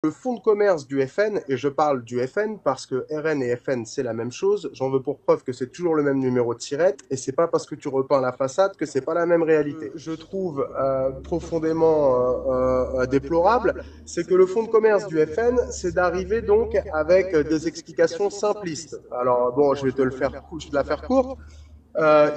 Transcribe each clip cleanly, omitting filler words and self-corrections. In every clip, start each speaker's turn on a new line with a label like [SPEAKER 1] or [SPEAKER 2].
[SPEAKER 1] Le fonds de commerce du FN, et je parle du FN parce que RN et FN c'est la même chose, j'en veux pour preuve que c'est toujours le même numéro de tirette, et c'est pas parce que tu repeins la façade que c'est pas la même réalité. Je trouve profondément déplorable, c'est que le fonds de commerce du FN, c'est d'arriver donc avec des explications simplistes. Alors bon, je vais te la faire courte.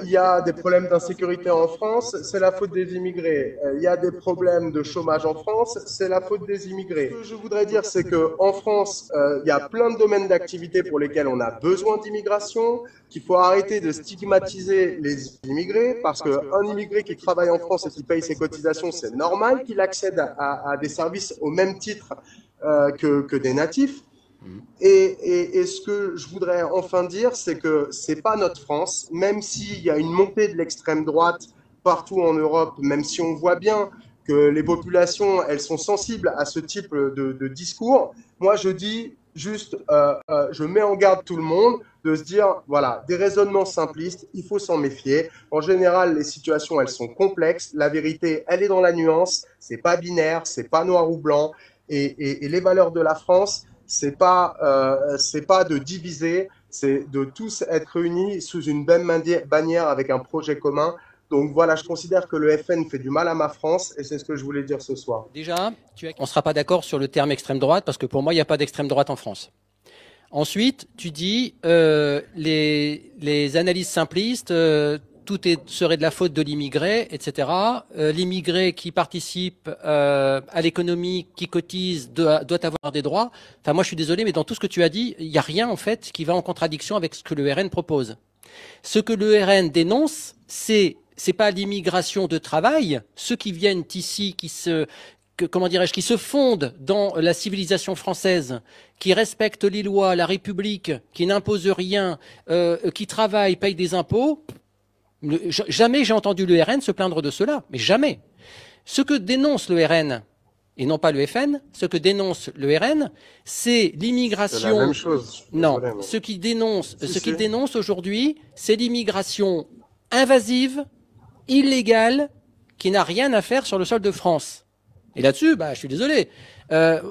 [SPEAKER 1] Il y a des problèmes d'insécurité en France, c'est la faute des immigrés. Il y a des problèmes de chômage en France, c'est la faute des immigrés. Ce que je voudrais dire, c'est qu'en France, il y a plein de domaines d'activité pour lesquels on a besoin d'immigration, qu'il faut arrêter de stigmatiser les immigrés, parce qu'un immigré qui travaille en France et qui paye ses cotisations, c'est normal qu'il accède à des services au même titre que des natifs. Et ce que je voudrais enfin dire, c'est que c'est pas notre France, même s'il y a une montée de l'extrême droite partout en Europe, même si on voit bien que les populations, elles sont sensibles à ce type de discours. Moi, je dis juste, je mets en garde tout le monde de se dire, voilà, des raisonnements simplistes, il faut s'en méfier. En général, les situations, elles sont complexes. La vérité, elle est dans la nuance. C'est pas binaire, c'est pas noir ou blanc. Et les valeurs de la France, c'est pas de diviser, c'est de tous être unis sous une même bannière avec un projet commun. Donc voilà, je considère que le FN fait du mal à ma France et c'est ce que je voulais dire ce soir.
[SPEAKER 2] Déjà, on ne sera pas d'accord sur le terme extrême droite parce que pour moi, il n'y a pas d'extrême droite en France. Ensuite, tu dis les analyses simplistes, serait de la faute de l'immigré, etc. L'immigré qui participe à l'économie, qui cotise, doit avoir des droits. Enfin, moi, je suis désolé, mais dans tout ce que tu as dit, il n'y a rien en fait qui va en contradiction avec ce que le RN propose. Ce que le RN dénonce, c'est pas l'immigration de travail, ceux qui viennent ici, qui se fondent dans la civilisation française, qui respectent les lois, la République, qui n'imposent rien, qui travaillent, payent des impôts. Jamais j'ai entendu le RN se plaindre de cela, mais jamais. Ce que dénonce le RN, et non pas le FN, ce que dénonce le RN, c'est l'immigration.
[SPEAKER 1] C'est la même chose.
[SPEAKER 2] Non, ce qu'il dénonce aujourd'hui, c'est l'immigration invasive, illégale, qui n'a rien à faire sur le sol de France. Et là-dessus, je suis désolé.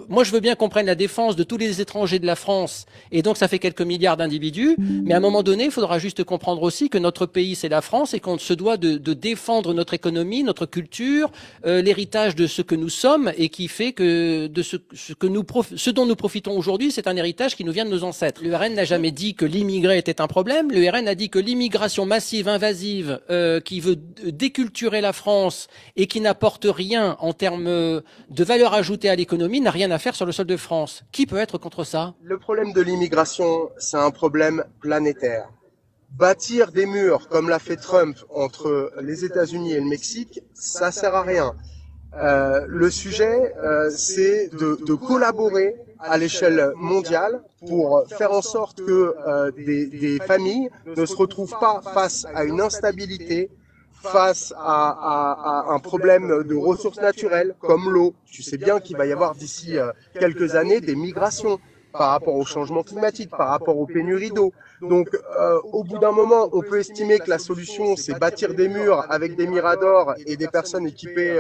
[SPEAKER 2] Moi, je veux bien qu'on prenne la défense de tous les étrangers de la France, et donc ça fait quelques milliards d'individus, mais à un moment donné, il faudra juste comprendre aussi que notre pays, c'est la France, et qu'on se doit de défendre notre économie, notre culture, l'héritage de ce que nous sommes, et qui fait que ce dont nous profitons aujourd'hui, c'est un héritage qui nous vient de nos ancêtres. Le RN n'a jamais dit que l'immigré était un problème, le RN a dit que l'immigration massive, invasive, qui veut déculturer la France, et qui n'apporte rien en termes de valeur ajoutée à l'économie, n'a rien à faire sur le sol de France. Qui peut être contre ça?
[SPEAKER 1] Le problème de l'immigration, c'est un problème planétaire. Bâtir des murs, comme l'a fait Trump entre les États-Unis et le Mexique, ça sert à rien. Le sujet, c'est de collaborer à l'échelle mondiale pour faire en sorte que des familles ne se retrouvent pas face à une instabilité, face à un problème de ressources naturelles comme l'eau. Tu sais bien qu'il va y avoir d'ici quelques années des migrations par rapport au changement climatique, par rapport aux pénuries d'eau. Donc, au bout d'un moment, on peut estimer que la solution, c'est bâtir des murs avec des miradors et des personnes équipées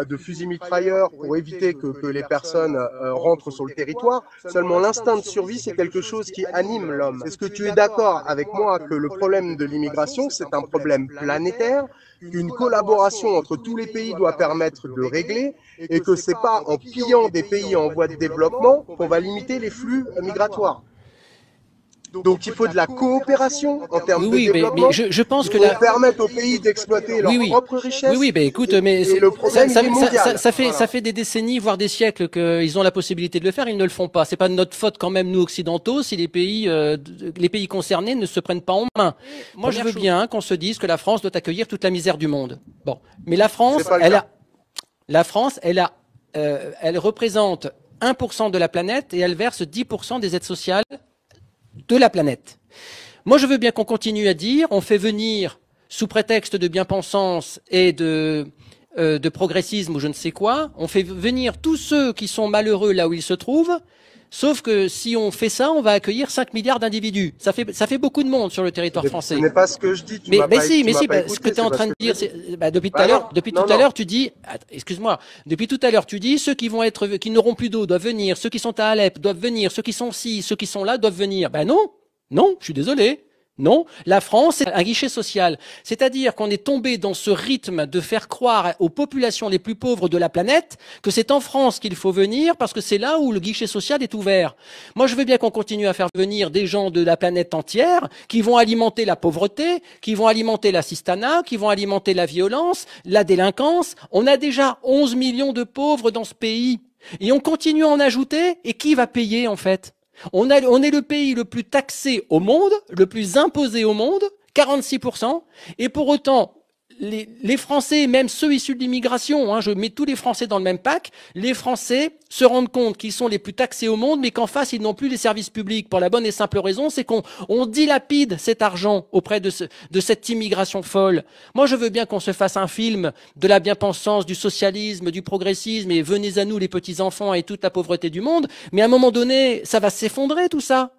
[SPEAKER 1] de fusils mitrailleurs pour éviter que les personnes rentrent sur le territoire. Seulement, l'instinct de survie, c'est quelque chose qui anime l'homme. Est-ce que tu es d'accord avec moi que le problème de l'immigration, c'est un problème planétaire, qu'une collaboration entre tous les pays doit permettre de régler, et que c'est pas en pillant des pays en voie de développement qu'on va limiter les flux migratoires? Donc il faut de la coopération en termes de développement.
[SPEAKER 2] Mais je pense que
[SPEAKER 1] pour permettre aux pays d'exploiter leurs propres richesses.
[SPEAKER 2] Écoute, mais
[SPEAKER 1] le problème,
[SPEAKER 2] ça fait des décennies, voire des siècles qu'ils ont la possibilité de le faire, ils ne le font pas. C'est pas de notre faute quand même, nous occidentaux, si les pays concernés ne se prennent pas en main. Moi, je veux bien qu'on se dise que la France doit accueillir toute la misère du monde. Bon, mais la France, elle représente 1% de la planète et elle verse 10% des aides sociales de la planète. Moi, je veux bien qu'on continue à dire, on fait venir, sous prétexte de bien-pensance et de progressisme ou je ne sais quoi, on fait venir tous ceux qui sont malheureux là où ils se trouvent, Sauf que si on fait ça, on va accueillir 5 milliards d'individus. Ça fait beaucoup de monde sur le territoire français.
[SPEAKER 1] Ce n'est pas ce que je dis.
[SPEAKER 2] Mais si, ce que tu es en train de dire, depuis tout à l'heure, tu dis, excuse-moi, depuis tout à l'heure, tu dis, ceux qui n'auront plus d'eau doivent venir, ceux qui sont à Alep doivent venir, ceux qui sont ci, ceux qui sont là doivent venir. Ben non, non, je suis désolé. Non, la France est un guichet social. C'est-à-dire qu'on est tombé dans ce rythme de faire croire aux populations les plus pauvres de la planète que c'est en France qu'il faut venir parce que c'est là où le guichet social est ouvert. Moi, je veux bien qu'on continue à faire venir des gens de la planète entière qui vont alimenter la pauvreté, qui vont alimenter l'assistanat, qui vont alimenter la violence, la délinquance. On a déjà 11 millions de pauvres dans ce pays. Et on continue à en ajouter. Et qui va payer, en fait? On est le pays le plus taxé au monde, le plus imposé au monde, 46%, et pour autant, les Français, même ceux issus de l'immigration, hein, je mets tous les Français dans le même pack, les Français se rendent compte qu'ils sont les plus taxés au monde, mais qu'en face, ils n'ont plus les services publics. Pour la bonne et simple raison, c'est qu'on dilapide cet argent auprès de cette immigration folle. Moi, je veux bien qu'on se fasse un film de la bien-pensance, du socialisme, du progressisme, et venez à nous les petits-enfants et toute la pauvreté du monde, mais à un moment donné, ça va s'effondrer tout ça.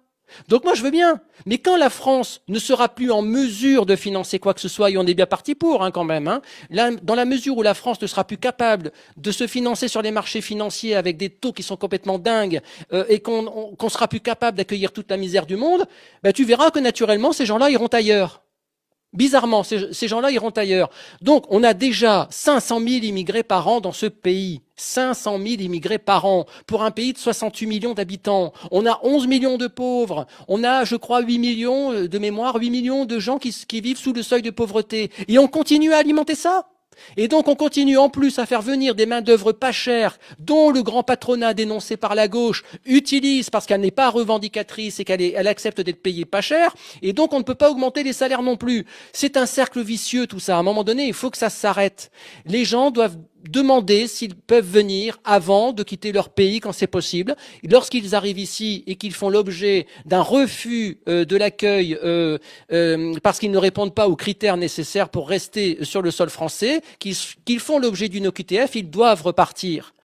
[SPEAKER 2] Donc moi je veux bien, mais quand la France ne sera plus en mesure de financer quoi que ce soit, et on est bien parti pour quand même, là, dans la mesure où la France ne sera plus capable de se financer sur les marchés financiers avec des taux qui sont complètement dingues, et qu'on sera plus capable d'accueillir toute la misère du monde, ben, tu verras que naturellement ces gens-là iront ailleurs. Bizarrement, ces gens-là iront ailleurs. Donc, on a déjà 500 000 immigrés par an dans ce pays. 500 000 immigrés par an pour un pays de 68 millions d'habitants. On a 11 millions de pauvres. On a, je crois, 8 millions de mémoire, 8 millions de gens qui vivent sous le seuil de pauvreté. Et on continue à alimenter ça. Et donc on continue en plus à faire venir des main-d'œuvre pas chères, dont le grand patronat dénoncé par la gauche utilise parce qu'elle n'est pas revendicatrice et elle accepte d'être payée pas cher. Et donc on ne peut pas augmenter les salaires non plus. C'est un cercle vicieux tout ça. À un moment donné, il faut que ça s'arrête. Les gens doivent demander s'ils peuvent venir avant de quitter leur pays quand c'est possible. Lorsqu'ils arrivent ici et qu'ils font l'objet d'un refus de l'accueil parce qu'ils ne répondent pas aux critères nécessaires pour rester sur le sol français, qu'ils font l'objet d'une OQTF, ils doivent repartir.